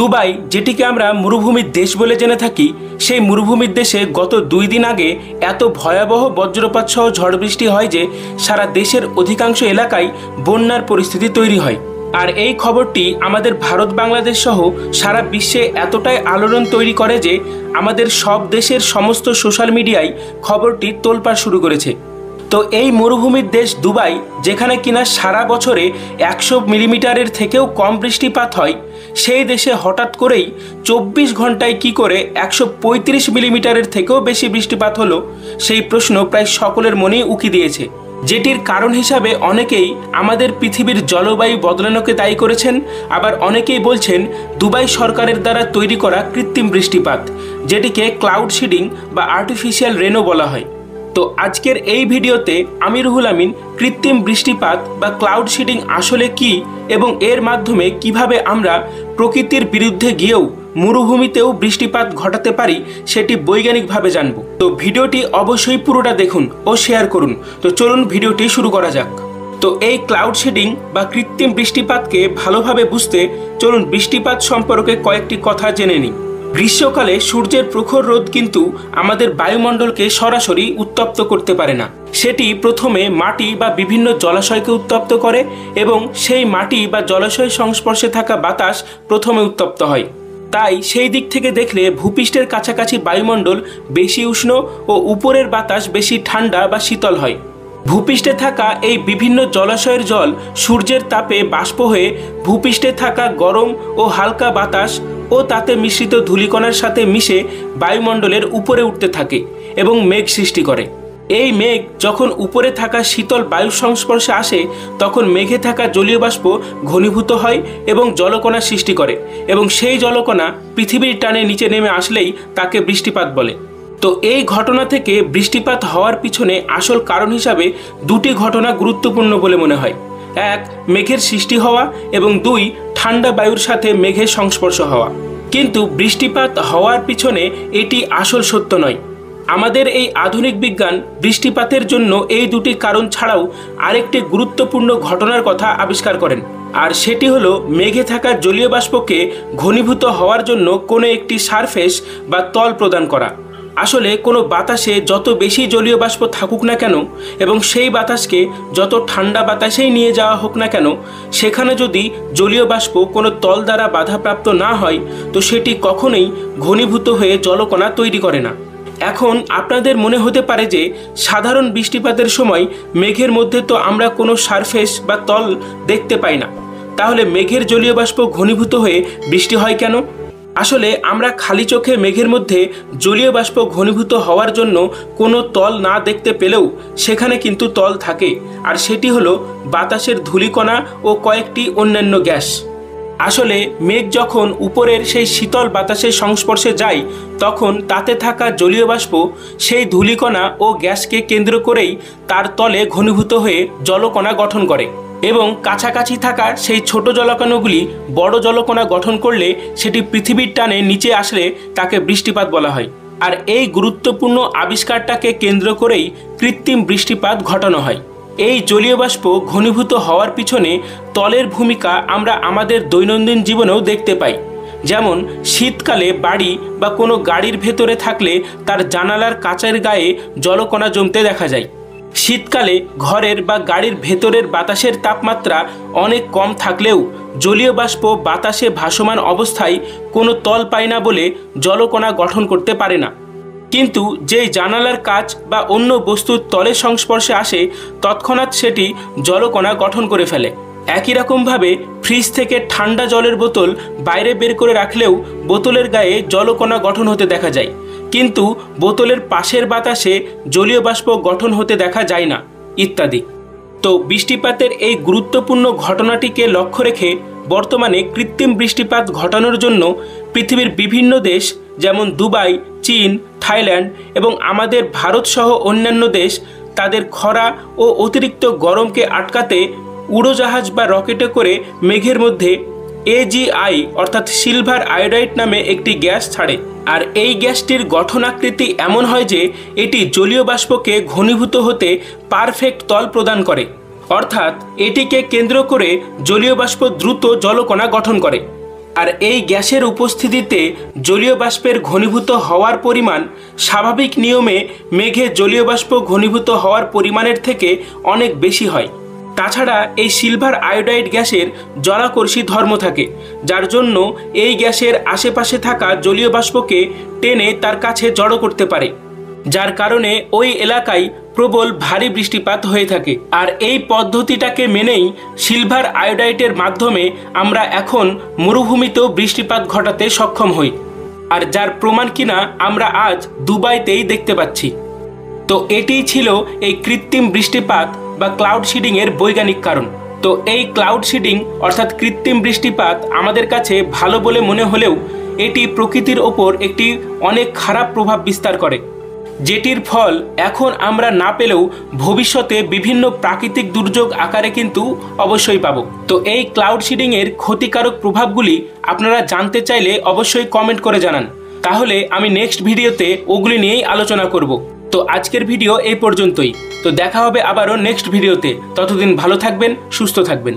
Dubai, যেটিকে আমরা মরুভূমির দেশ বলে জেনে থাকি, সেই মরুভূমির দেশে গত 2 দিন আগে এত ভয়াবহ বজ্রপাত সহ ঝড় বৃষ্টি হয় যে সারা দেশের অধিকাংশ এলাকায় বন্যার পরিস্থিতি তৈরি হয়। আর এই খবরটি আমাদের ভারত বাংলাদেশ সহ সারা বিশ্বে এতটাই আলোড়ন তৈরি করে যে আমাদের সব দেশের সমস্ত সোশ্যাল মিডিয়ায় খবরটি তোলপাড় শুরু করেছে। তো এই মরুভূমির দেশ দুবাই, যেখানে কিনা সারা বছরে 100 মিলিমিটারের থেকেও কম বৃষ্টিপাত হয়, সেই দেশে হঠাৎ করেই 24 ঘন্টায় কি করে 135 মিলিমিটারের থেকেও বেশি বৃষ্টিপাত হলো, সেই প্রশ্ন প্রায় সকলের মনেই উকি দিয়েছে। যেটির কারণ হিসাবে অনেকেই আমাদের পৃথিবীর জলবায়ু বদলানোকে দায়ী করেছেন, আবার অনেকেই বলছেন দুবাই সরকারের দ্বারা তৈরি করা কৃত্রিম বৃষ্টিপাত, যেটিকে ক্লাউড সিডিং বা আর্টিফিশিয়াল রেনও বলা হয়। তো আজকের এই ভিডিওতে আমি রুহুল আমিন কৃত্রিম বৃষ্টিপাত বা ক্লাউড সিডিং আসলে কি এবং এর মাধ্যমে কিভাবে আমরা প্রকৃতির বিরুদ্ধে গিয়েও মরুভূমিতেও বৃষ্টিপাত ঘটাতে পারি সেটি বৈজ্ঞানিকভাবে জানব। তো ভিডিওটি অবশ্যই পুরোটা দেখুন ও শেয়ার করুন। তো চলুন ভিডিওটি শুরু করা যাক। তো এই ক্লাউড সিডিং বা কৃত্রিম বৃষ্টিপাতকে ভালোভাবে বুঝতে চলুন বৃষ্টিপাত সম্পর্কে কয়েকটি কথা জেনে নিই। গ্রীষ্মকালে সূর্যের প্রখর রোদ কিন্তু আমাদের বায়ুমণ্ডলকে সরাসরি উত্তপ্ত করতে পারে না। সেটি প্রথমে মাটি বা বিভিন্ন জলাশয়কে উত্তপ্ত করে এবং সেই মাটি বা জলাশয়ের সংস্পর্শে থাকা বাতাস প্রথমে উত্তপ্ত হয়। তাই সেই দিক থেকে দেখলে ভূপৃষ্ঠের কাছাকাছি বায়ুমণ্ডল বেশি উষ্ণ ও উপরের বাতাস বেশি ঠান্ডা বা শীতল হয়। ভূপৃষ্ঠে থাকা এই বিভিন্ন জলাশয়ের জল সূর্যের তাপে বাষ্প হয়ে ভূপৃষ্ঠে থাকা গরম ও হালকা বাতাস ও তাতে মিশ্রিত ধূলিকণার সাথে মিশে বায়ুমণ্ডলের উপরে উঠতে থাকে এবং মেঘ সৃষ্টি করে। এই মেঘ যখন উপরে থাকা শীতল বায়ুর সংস্পর্শে আসে, তখন মেঘে থাকা জলীয় বাষ্প ঘনীভূত হয় এবং জলকণা সৃষ্টি করে, এবং সেই জলকণা পৃথিবীর টানে নিচে নেমে আসলেই তাকে বৃষ্টিপাত বলে। তো এই ঘটনা থেকে বৃষ্টিপাত হওয়ার পিছনে আসল কারণ হিসাবে 2টি ঘটনা গুরুত্বপূর্ণ বলে মনে হয়। 1, মেঘের সৃষ্টি হওয়া, এবং 2, ঠান্ডা বায়ুর সাথে মেঘের সংস্পর্শ হওয়া। কিন্তু বৃষ্টিপাত হওয়ার পিছনে এটি আসল সত্য নয়। আমাদের এই আধুনিক বিজ্ঞান বৃষ্টিপাতের জন্য এই 2টি কারণ ছাড়াও আরেকটি গুরুত্বপূর্ণ ঘটনার কথা আবিষ্কার করেন, আর সেটি হলো মেঘে থাকা জলীয় বাষ্পকে ঘনীভূত হওয়ার জন্য কোনো একটি সারফেস বা তল প্রদান করা। আসলে কোনো বাতাসে যত বেশি জলীয় বাষ্প থাকুক না কেন এবং সেই বাতাসকে যত ঠান্ডা বাতাসেই নিয়ে যাওয়া হোক না কেন, সেখানে যদি জলীয় বাষ্প কোনো তল দ্বারা বাধাপ্রাপ্ত না হয়, তো সেটি কখনোই ঘনীভূত হয়ে জলকণা তৈরি করে না। এখন আপনাদের মনে হতে পারে যে সাধারণ বৃষ্টিপাতের সময় মেঘের মধ্যে তো আমরা কোনো সারফেস বা তল দেখতে পাই না, তাহলে মেঘের জলীয় বাষ্প ঘনীভূত হয়ে বৃষ্টি হয় কেন? আসলে আমরা খালি চোখে মেঘের মধ্যে জলীয় বাষ্প ঘনীভূত হওয়ার জন্য কোনো তল না দেখতে পেলেও সেখানে কিন্তু তল থাকে, আর সেটি হলো বাতাসের ধূলিকণা ও কয়েকটি অন্যান্য গ্যাস। আসলে মেঘ যখন উপরের সেই শীতল বাতাসের সংস্পর্শে যায়, তখন তাতে থাকা জলীয় বাষ্প সেই ধূলিকণা ও গ্যাসকে কেন্দ্র করেই তার তলে ঘনীভূত হয়ে জলকণা গঠন করে, এবং কাছাকাছি থাকা সেই ছোট জলকণাগুলি বড় জলকণা গঠন করলে সেটি পৃথিবীর টানে নিচে আসলে তাকে বৃষ্টিপাত বলা হয়। আর এই গুরুত্বপূর্ণ আবিষ্কারটাকে কেন্দ্র করেই কৃত্রিম বৃষ্টিপাত ঘটানো হয়। এই জলীয় বাষ্প ঘনীভূত হওয়ার পিছনে তলের ভূমিকা আমরা আমাদের দৈনন্দিন জীবনেও দেখতে পাই। যেমন শীতকালে বাড়ি বা কোনো গাড়ির ভেতরে থাকলে তার জানালার কাচের গায়ে জলকণা জমতে দেখা যায়। শীতকালে ঘরের বা গাড়ির ভেতরের বাতাসের তাপমাত্রা অনেক কম থাকলেও জলীয় বাষ্প বাতাসে ভাসমান অবস্থায় কোনো তল পায় না বলে জলকণা গঠন করতে পারে না। কিন্তু যেই জানালার কাচ বা অন্য বস্তুর তলের সংস্পর্শে আসে, তৎক্ষণাৎ সেটি জলকণা গঠন করে ফেলে। একই রকমভাবে ফ্রিজ থেকে ঠান্ডা জলের বোতল বাইরে বের করে রাখলেও বোতলের গায়ে জলকণা গঠন হতে দেখা যায়, কিন্তু বোতলের পাশের বাতাসে জলীয় বাষ্প গঠন হতে দেখা যায় না, ইত্যাদি। তো বৃষ্টিপাতের এই গুরুত্বপূর্ণ ঘটনাটিকে লক্ষ্য রেখে বর্তমানে কৃত্রিম বৃষ্টিপাত ঘটানোর জন্য পৃথিবীর বিভিন্ন দেশ, যেমন দুবাই, চীন, থাইল্যান্ড এবং আমাদের ভারত সহ অন্যান্য দেশ তাদের খরা ও অতিরিক্ত গরমকে আটকাতে উড়োজাহাজ বা রকেটে করে মেঘের মধ্যে AGI অর্থাৎ সিলভার আয়োডাইড নামে একটি গ্যাস ছাড়ে। আর এই গ্যাসটির গঠনাকৃতি এমন হয় যে এটি জলীয় বাষ্পকে ঘনীভূত হতে পারফেক্ট তল প্রদান করে, অর্থাৎ এটিকে কেন্দ্র করে জলীয় বাষ্প দ্রুত জলকণা গঠন করে। আর এই গ্যাসের উপস্থিতিতে জলীয় বাষ্পের ঘনীভূত হওয়ার পরিমাণ স্বাভাবিক নিয়মে মেঘে জলীয় বাষ্প ঘনীভূত হওয়ার পরিমাণের থেকে অনেক বেশি হয়। তাছাড়া এই সিলভার আয়োডাইড গ্যাসের জলাকর্ষী ধর্ম থাকে, যার জন্য এই গ্যাসের আশেপাশে থাকা জলীয় বাষ্পকে টেনে তার কাছে জড়ো করতে পারে, যার কারণে ওই এলাকায় প্রবল ভারী বৃষ্টিপাত হয়ে থাকে। আর এই পদ্ধতিটাকে মেনেই সিলভার আয়োডাইডের মাধ্যমে আমরা এখন মরুভূমিতেও বৃষ্টিপাত ঘটাতে সক্ষম হই, আর যার প্রমাণ কিনা আমরা আজ দুবাইতেই দেখতে পাচ্ছি। তো এটিই ছিল এই কৃত্রিম বৃষ্টিপাত বা ক্লাউড সিডিংয়ের বৈজ্ঞানিক কারণ। তো এই ক্লাউড সিডিং অর্থাৎ কৃত্রিম বৃষ্টিপাত আমাদের কাছে ভালো বলে মনে হলেও এটি প্রকৃতির ওপর একটি অনেক খারাপ প্রভাব বিস্তার করে, যেটির ফল এখন আমরা না পেলেও ভবিষ্যতে বিভিন্ন প্রাকৃতিক দুর্যোগ আকারে কিন্তু অবশ্যই পাবো। তো এই ক্লাউড সিডিংয়ের ক্ষতিকারক প্রভাবগুলি আপনারা জানতে চাইলে অবশ্যই কমেন্ট করে জানান, তাহলে আমি নেক্সট ভিডিওতে ওগুলি নিয়েই আলোচনা করব। তো আজকের ভিডিও এই পর্যন্তই। তো দেখা হবে আবারও নেক্সট ভিডিওতে। ততদিন ভালো থাকবেন, সুস্থ থাকবেন।